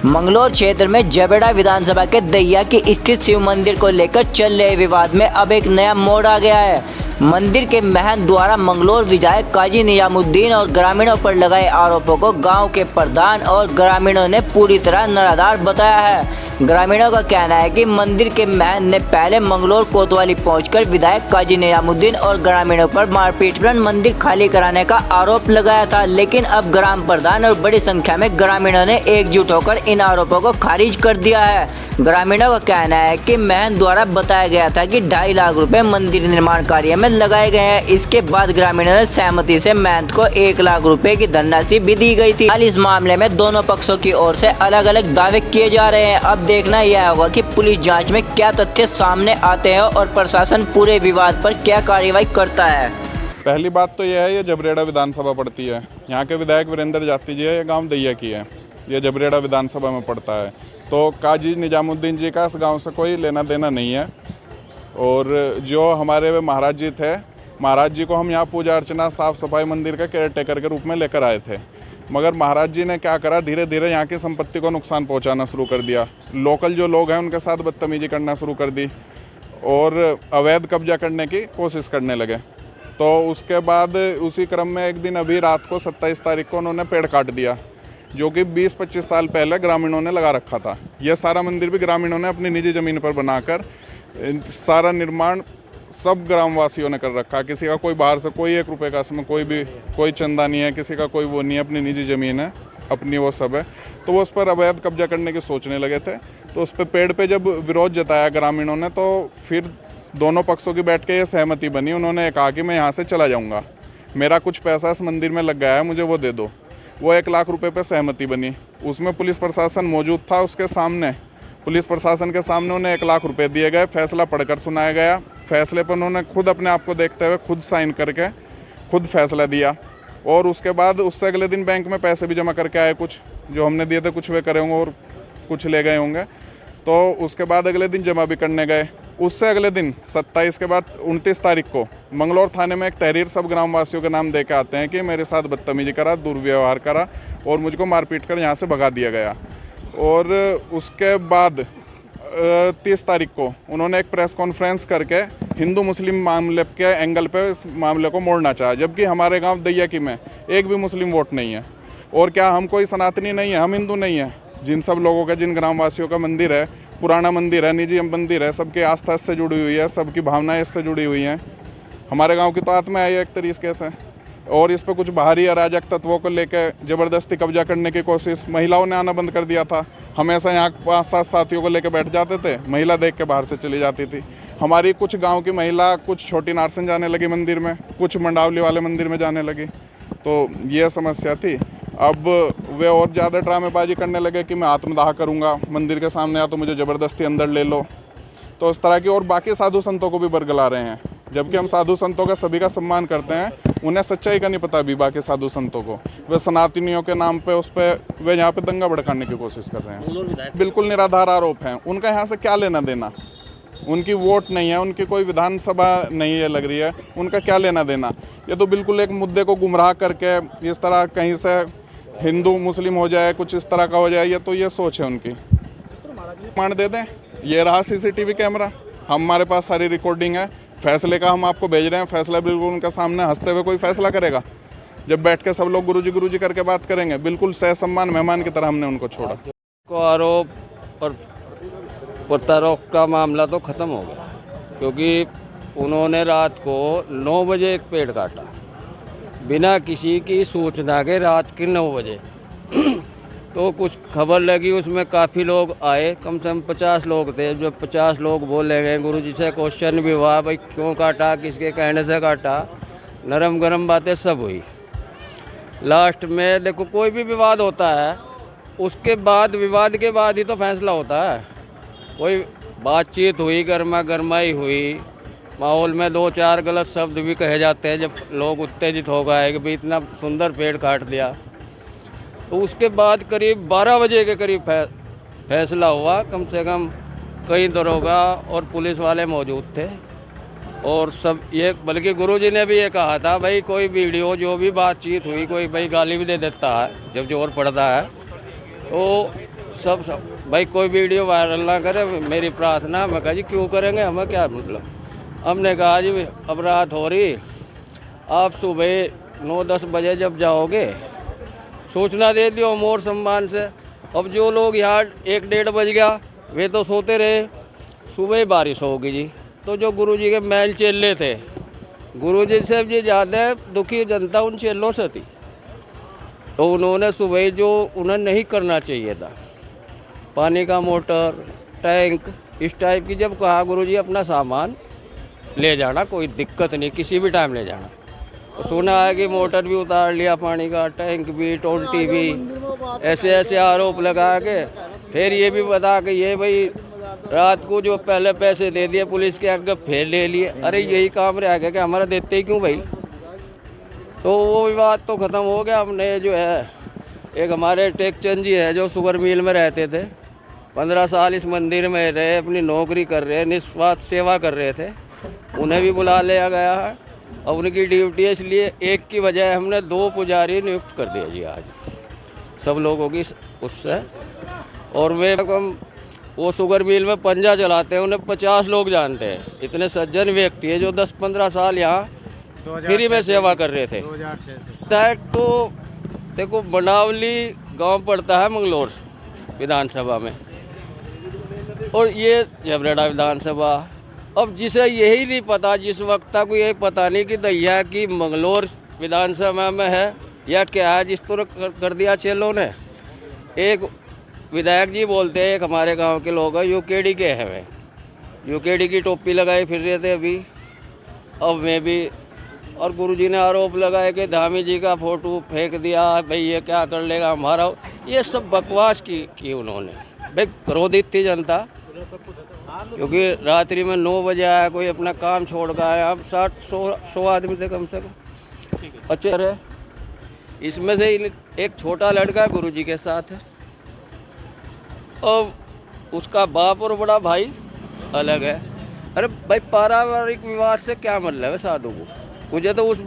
मंगलौर क्षेत्र में जबेड़ा विधानसभा के दैया की स्थित शिव मंदिर को लेकर चल रहे विवाद में अब एक नया मोड़ आ गया है। मंदिर के महंत द्वारा मंगलौर विधायक काजी निजामुद्दीन और ग्रामीणों पर लगाए आरोपों को गांव के प्रधान और ग्रामीणों ने पूरी तरह निराधार बताया है। ग्रामीणों का कहना है कि मंदिर के महंत ने पहले मंगलौर कोतवाली पहुंचकर विधायक काजी निजामुद्दीन और ग्रामीणों पर मारपीट कर मंदिर खाली कराने का आरोप लगाया था, लेकिन अब ग्राम प्रधान और बड़ी संख्या में ग्रामीणों ने एकजुट होकर इन आरोपों को खारिज कर दिया है। ग्रामीणों का कहना है कि महंत द्वारा बताया गया था कि 2.5 लाख रुपए मंदिर निर्माण कार्य में लगाए गए हैं। इसके बाद ग्रामीणों ने सहमति से महंत को 1 लाख रुपए की धनराशि भी दी गई थी। हाल इस मामले में दोनों पक्षों की ओर से अलग अलग दावे किए जा रहे हैं। अब देखना यह होगा कि पुलिस जांच में क्या तथ्य सामने आते हैं और प्रशासन पूरे विवाद पर क्या कार्रवाई करता है। पहली बात तो यह है, ये जबरेड़ा विधानसभा पड़ती है। यहाँ के विधायक वीरेंद्र जाती जी है, ये गांव दैया की है, ये जबरेड़ा विधानसभा में पड़ता है। तो काजी निजामुद्दीन जी का इस गांव से कोई लेना देना नहीं है। और जो हमारे महाराज जी थे, महाराज जी को हम यहाँ पूजा अर्चना साफ सफाई मंदिर के केयर टेकर के रूप में लेकर आए थे, मगर महाराज जी ने क्या करा, धीरे धीरे यहाँ की संपत्ति को नुकसान पहुँचाना शुरू कर दिया। लोकल जो लोग हैं उनके साथ बदतमीजी करना शुरू कर दी और अवैध कब्जा करने की कोशिश करने लगे। तो उसके बाद उसी क्रम में एक दिन अभी रात को 27 तारीख को उन्होंने पेड़ काट दिया, जो कि 20-25 साल पहले ग्रामीणों ने लगा रखा था। यह सारा मंदिर भी ग्रामीणों ने अपनी निजी ज़मीन पर बनाकर सारा निर्माण सब ग्रामवासियों ने कर रखा। किसी का कोई बाहर से कोई 1 रुपये का इसमें कोई चंदा नहीं है, किसी का कोई वो नहीं है, अपनी निजी ज़मीन है, अपनी वो सब है। तो वो उस पर अवैध कब्जा करने की सोचने लगे थे। तो उस पर पेड़ पे जब विरोध जताया ग्रामीणों ने, तो फिर दोनों पक्षों की बैठ के ये सहमति बनी। उन्होंने कहा कि मैं यहाँ से चला जाऊँगा, मेरा कुछ पैसा इस मंदिर में लग गया है, मुझे वो दे दो। वो 1 लाख रुपए पे सहमति बनी। उसमें पुलिस प्रशासन मौजूद था, उसके सामने पुलिस प्रशासन के सामने उन्हें 1 लाख रुपए दिए गए। फैसला पढ़कर सुनाया गया। फैसले पर उन्होंने खुद अपने आप को देखते हुए खुद साइन करके खुद फैसला दिया। और उसके बाद उससे अगले दिन बैंक में पैसे भी जमा करके आए, कुछ जो हमने दिए थे कुछ वे करे होंगे और कुछ ले गए होंगे। तो उसके बाद अगले दिन जमा भी करने गए। उससे अगले दिन 27 के बाद 29 तारीख को मंगलौर थाने में एक तहरीर सब ग्रामवासियों के नाम दे के आते हैं कि मेरे साथ बदतमीजी करा, दुर्व्यवहार करा और मुझको मारपीट कर यहाँ से भगा दिया गया। और उसके बाद 30 तारीख को उन्होंने एक प्रेस कॉन्फ्रेंस करके हिंदू मुस्लिम मामले के एंगल पे इस मामले को मोड़ना चाहा, जबकि हमारे गांव दैया की में एक भी मुस्लिम वोट नहीं है। और क्या हम कोई सनातनी नहीं है, हम हिंदू नहीं हैं। जिन सब लोगों का, जिन ग्रामवासियों का मंदिर है, पुराना मंदिर है, निजी मंदिर है, सबकी आस्था इससे जुड़ी हुई है, सबकी भावनाएं इससे जुड़ी हुई हैं। हमारे गांव की तो आत्मा है एक तरीके से। और इस पर कुछ बाहरी अराजक तत्वों को लेकर ज़बरदस्ती कब्जा करने की कोशिश, महिलाओं ने आना बंद कर दिया था। हमेशा यहाँ 5-7 साथियों को लेकर बैठ जाते थे, महिला देख के बाहर से चली जाती थी। हमारी कुछ गाँव की महिला कुछ छोटी नारसन जाने लगी मंदिर में, कुछ मंडावली वाले मंदिर में जाने लगी। तो ये समस्या थी। अब वे और ज़्यादा ड्रामेबाजी करने लगे कि मैं आत्मदाह करूंगा मंदिर के सामने, या तो मुझे ज़बरदस्ती अंदर ले लो। तो इस तरह की और बाकी साधु संतों को भी बरगला रहे हैं, जबकि हम साधु संतों का सभी का सम्मान करते हैं। उन्हें सच्चाई का नहीं पता अभी बाकी साधु संतों को। वे सनातनियों के नाम पे उस पर वे यहाँ पे दंगा भड़काने की कोशिश कर रहे हैं। बिल्कुल निराधार आरोप हैं। उनका यहाँ से क्या लेना देना, उनकी वोट नहीं है, उनकी कोई विधानसभा नहीं है लग रही है, उनका क्या लेना देना। ये तो बिल्कुल एक मुद्दे को गुमराह करके इस तरह कहीं से हिंदू मुस्लिम हो जाए, कुछ इस तरह का हो जाए, ये सोच है उनकी। मान दे दें, ये रहा CCTV कैमरा, हमारे पास सारी रिकॉर्डिंग है। फैसले का हम आपको भेज रहे हैं, फैसला बिल्कुल उनका सामने हंसते हुए कोई फैसला करेगा। जब बैठ के सब लोग गुरुजी करके बात करेंगे, बिल्कुल सहसम्मान मेहमान की तरह हमने उनको छोड़ा। को आरोप और प्रत्यारोप का मामला तो ख़त्म हो गया, क्योंकि उन्होंने रात को 9 बजे एक पेड़ काटा बिना किसी की सूचना के, रात के 9 बजे। तो कुछ खबर लगी, उसमें काफ़ी लोग आए, कम से कम 50 लोग थे। जो 50 लोग बोले गए, गुरुजी से क्वेश्चन भी हुआ, भाई क्यों काटा, किसके कहने से काटा, नरम गरम बातें सब हुई। लास्ट में देखो, कोई भी विवाद होता है उसके बाद, विवाद के बाद ही तो फैसला होता है। कोई बातचीत हुई, गर्मा गर्माई हुई, माहौल में 2-4 गलत शब्द भी कहे जाते हैं जब लोग उत्तेजित हो गए कि भाई इतना सुंदर पेड़ काट दिया। तो उसके बाद करीब 12 बजे के करीब फैसला हुआ। कम से कम कई दरोगा और पुलिस वाले मौजूद थे और सब ये, बल्कि गुरुजी ने भी ये कहा था, भाई कोई वीडियो जो भी बातचीत हुई, कोई भाई गाली भी दे देता है जब जोर पड़ता है, तो सब भाई कोई वीडियो वायरल ना करे, मेरी प्रार्थना। मैं कहा जी क्यों करेंगे, हमें क्या मतलब। हमने कहा जी अब रात हो रही, आप सुबह 9-10 बजे जब जाओगे सूचना दे दियो मोर सम्मान से। अब जो लोग यहाँ 1-1:30 बज गया वे तो सोते रहे, सुबह ही बारिश होगी जी। तो जो गुरुजी के मैन चेले थे, गुरुजी से जी ज़्यादा दुखी जनता उन चेलों से थी। तो उन्होंने सुबह जो उन्हें नहीं करना चाहिए था, पानी का मोटर, टैंक, इस टाइप की जब कहा गुरुजी अपना सामान ले जाना, कोई दिक्कत नहीं, किसी भी टाइम ले जाना। तो सुना है कि मोटर भी उतार लिया, पानी का टैंक भी, टोंटी भी, ऐसे ऐसे आरोप लगा के फिर ये भी बता के ये भाई रात को जो पहले पैसे दे दिए पुलिस के आगे फिर ले लिए। अरे यही काम रह गया कि हमारा देते ही क्यों भाई। तो वो विवाद तो ख़त्म हो गया। हमने जो है एक हमारे टेकचंद जी है जो शुगर मिल में रहते थे, 15 साल इस मंदिर में रहे, अपनी नौकरी कर रहे, निस्वार्थ सेवा कर रहे थे, उन्हें भी बुला लिया गया है। अब उनकी ड्यूटी है, इसलिए एक की बजाय हमने 2 पुजारी नियुक्त कर दिया जी आज सब लोगों की उससे। और वे वो शुगर मिल में पंजा चलाते हैं, उन्हें 50 लोग जानते हैं। इतने सज्जन व्यक्ति है जो 10-15 साल यहाँ फ्री में सेवा कर रहे थे। 2006 से तो देखो बनावली गांव पड़ता है मंगलोर विधानसभा में, और ये जबरेड़ा विधानसभा। अब जिसे यही नहीं पता, जिस वक्त तक यही पता नहीं कि दैया की मंगलोर विधानसभा में है या क्या है, जिस तरह कर दिया चेलों ने। एक विधायक जी बोलते हैं, एक हमारे गांव के लोग हैं यूकेडी के हैं, वे यूकेडी की टोपी लगाए फिर रहे थे अभी, अब मैं भी। और गुरुजी ने आरोप लगाया कि धामी जी का फोटो फेंक दिया, भाई ये क्या कर लेगा हमारा। ये सब बकवास की उन्होंने। भाई क्रोधित थी जनता, क्योंकि रात्रि में 9 बजे आया, कोई अपना काम छोड़ कर आया। अब 60-100 आदमी थे कम से कम। अच्छा है, इसमें से एक छोटा लड़का गुरुजी के साथ है, और उसका बाप और बड़ा भाई अलग है। अरे भाई पारिवारिक विवाद से क्या मतलब है साधु को। मुझे तो उस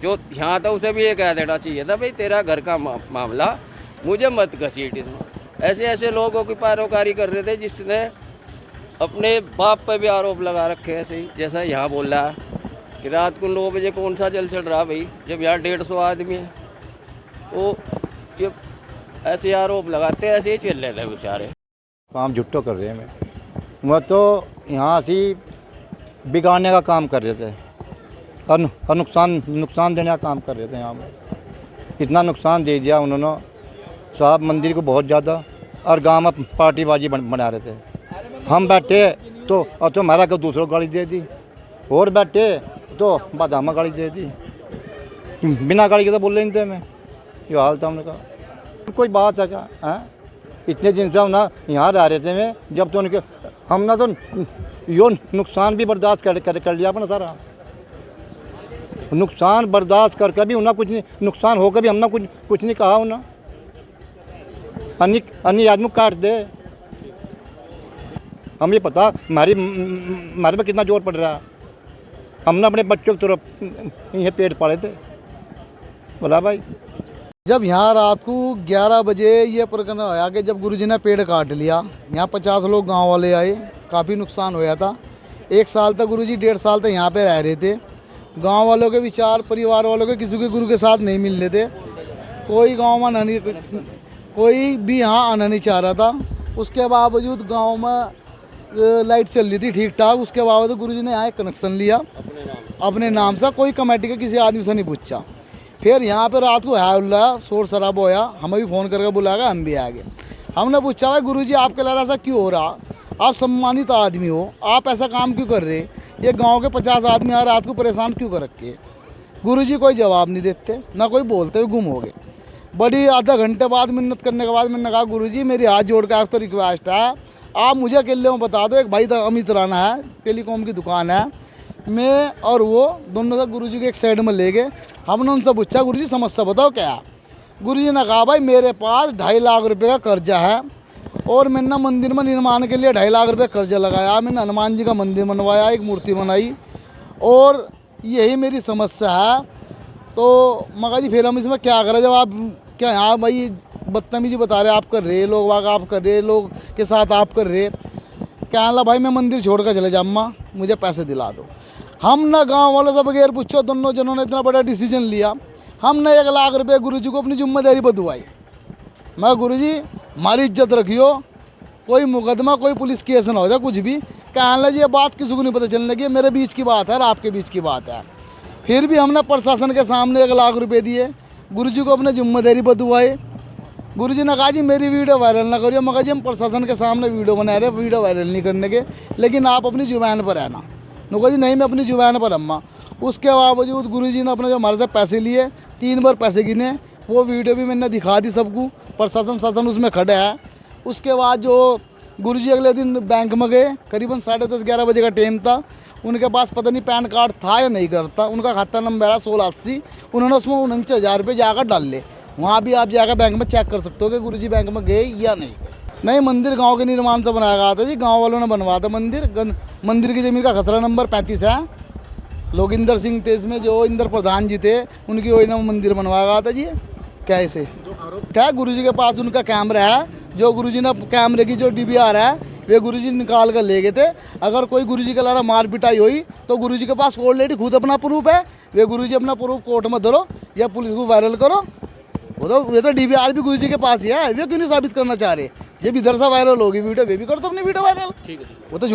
जो यहाँ था उसे भी ये कह देना चाहिए था, भाई तेरा घर का मामला, मुझे मत घसीट इसमें। ऐसे ऐसे लोगों की पैरोकारी कर रहे थे जिसने अपने बाप पे भी आरोप लगा रखे हैं, ऐसे ही जैसा यहाँ बोल रहा है कि रात को 9 बजे कौन सा जल चढ़ रहा भाई, जब यहाँ 150 आदमी है। तो ये ऐसे आरोप लगाते हैं, ऐसे ही चल रहे थे बेचारे। काम झुट्टो कर रहे हैं। वह तो यहाँ से बिगाड़ने का काम कर रहे थे और नुकसान देने का काम कर रहे थे। यहाँ में इतना नुकसान दे दिया उन्होंने साहब मंदिर को बहुत ज़्यादा, और गांव में पार्टीबाजी बना रहे थे। हम बैठे तो हमारा को दूसरों गाड़ी दे दी, और बैठे तो बादामा गाड़ी दे दी, बिना गाड़ी के तो बोल नहीं थे। मैं ये हाल था। हमने कहा कोई बात है क्या है, इतने दिन से हम ना यहाँ रह रहे थे। मैं जब तो उनके हम ना तो यो नुकसान भी बर्दाश्त कर लिया अपना सारा नुकसान बर्दाश्त करके भी उन्हें कुछ नहीं, नुकसान होकर भी हमने कुछ नहीं कहा। उन्हें अन्य आदमी काट दे, हम ये पता हमारे पे कितना जोर पड़ रहा है। हमने अपने बच्चों की तरफ ये पेट पाले थे। बोला भाई जब यहाँ रात को 11 बजे ये प्रकरण होया कि जब गुरुजी ने पेड़ काट लिया, यहाँ 50 लोग गांव वाले आए, काफ़ी नुकसान होया था। 1 साल तक गुरुजी 1.5 साल तक यहाँ पे रह रहे थे। गांव वालों के विचार, परिवार वालों के किसी के गुरु के साथ नहीं मिल रहे थे। कोई गांव में कोई भी यहाँ आना नहीं चाह रहा था। उसके बावजूद गाँव में लाइट चल रही थी ठीक ठाक। उसके बावजूद गुरुजी ने यहाँ एक कनेक्शन लिया अपने नाम से, कोई कमेटी के किसी आदमी से नहीं पूछा। फिर यहाँ पे रात को हल्ला शोर शराब होया, हमें भी फ़ोन करके बुलाया, हम भी आ गए। हमने पूछा भाई गुरुजी आपके लड़ा ऐसा क्यों हो रहा, आप सम्मानित आदमी हो, आप ऐसा काम क्यों कर रहे, ये गांव के 50 आदमी यहाँ रात को परेशान क्यों कर रखे। गुरुजी कोई जवाब नहीं देते, ना कोई बोलते हुए गुम हो गए। बड़ी आधा घंटे बाद मिन्नत करने के बाद मैंने कहा गुरुजी मेरी हाथ जोड़ के आपको रिक्वेस्ट है, आप मुझे अकेले में बता दो। एक भाई अमित राणा है, टेलीकॉम की दुकान है, मैं और वो दोनों का गुरुजी के एक साइड में ले गए। हमने उनसे पूछा गुरुजी समस्या बताओ क्या। गुरुजी ने कहा भाई मेरे पास 2.5 लाख रुपए का कर्जा है, और मैंने मंदिर में निर्माण के लिए 2.5 लाख रुपए कर्जा लगाया। मैंने हनुमान जी का मंदिर बनवाया, एक मूर्ति बनाई, और यही मेरी समस्या है। तो मगा जी फिर हम इसमें क्या करें, जब आप क्या यहाँ भाई बदतमीजी बता रहे आप कर रहे, लोग वाग आप कर रहे, लोग के साथ आप कर रहे। क्या ला भाई मैं मंदिर छोड़ कर चले जाऊँगा, मुझे पैसे दिला दो। हम ना गांव वालों से बगैर पूछो, दोनों जनों ने इतना बड़ा डिसीजन लिया। हमने 1 लाख रुपए गुरुजी को अपनी जिम्मेदारी बधुआई। मैं गुरुजी हमारी इज्जत रखियो, कोई मुकदमा कोई पुलिस केस ना हो जाए कुछ भी। कहने लगे ये बात किसी को नहीं पता चलने लगी, मेरे बीच की बात है और आपके बीच की बात है। फिर भी हमने प्रशासन के सामने 1 लाख रुपए दिए, गुरुजी को अपने जिम्मेदारी बधुआए। गुरुजी ने कहा जी मेरी वीडियो वायरल ना करिए। मगर जी हम प्रशासन के सामने वीडियो बना रहे, वीडियो वायरल नहीं करने के, लेकिन आप अपनी जुबान पर रहना। नुको जी नहीं मैं अपनी जुबान पर अम्मा। उसके बावजूद गुरुजी ने अपने जो हमारे से पैसे लिए 3 बार पैसे गिने, वो वीडियो भी मैंने दिखा दी सबको। प्रशासन शासन उसमें खड़ा है। उसके बाद जो गुरुजी अगले दिन बैंक में गए, करीबन 10:30-11 बजे का टाइम था। उनके पास पता नहीं पैन कार्ड था या नहीं करता, उनका खाता नंबर है 1680। उन्होंने उसमें 49,000 रुपये जाकर डाल ले। वहाँ भी आप जाकर बैंक में चेक कर सकते हो कि गुरुजी बैंक में गए या नहीं गए। नहीं, मंदिर गांव के निर्माण से बनाया गया था जी, गांव वालों ने बनवाया था मंदिर। मंदिर की ज़मीन का खसरा नंबर 35 है। लोगिंदर सिंह तेज में जो इंदर प्रधान जी थे, उनकी वही ना मंदिर बनवाया गया था जी। कैसे क्या गुरुजी के पास उनका कैमरा है, जो गुरुजी ने कैमरे की जो DVR है वे गुरुजी निकाल कर ले गए थे। अगर कोई गुरुजी के लारा मार पिटाई हुई तो गुरुजी के पास ऑलरेडी खुद अपना प्रूफ है। वे गुरुजी अपना प्रूफ कोर्ट में धरो या पुलिस को वायरल करो। वो तो DVR भी गुरुजी के पास ही है, वे क्यों नहीं साबित करना चाह रहे। ये भी इधर से वायरल होगी वीडियो, वे भी कर दो अपनी वीडियो वायरल। वो तो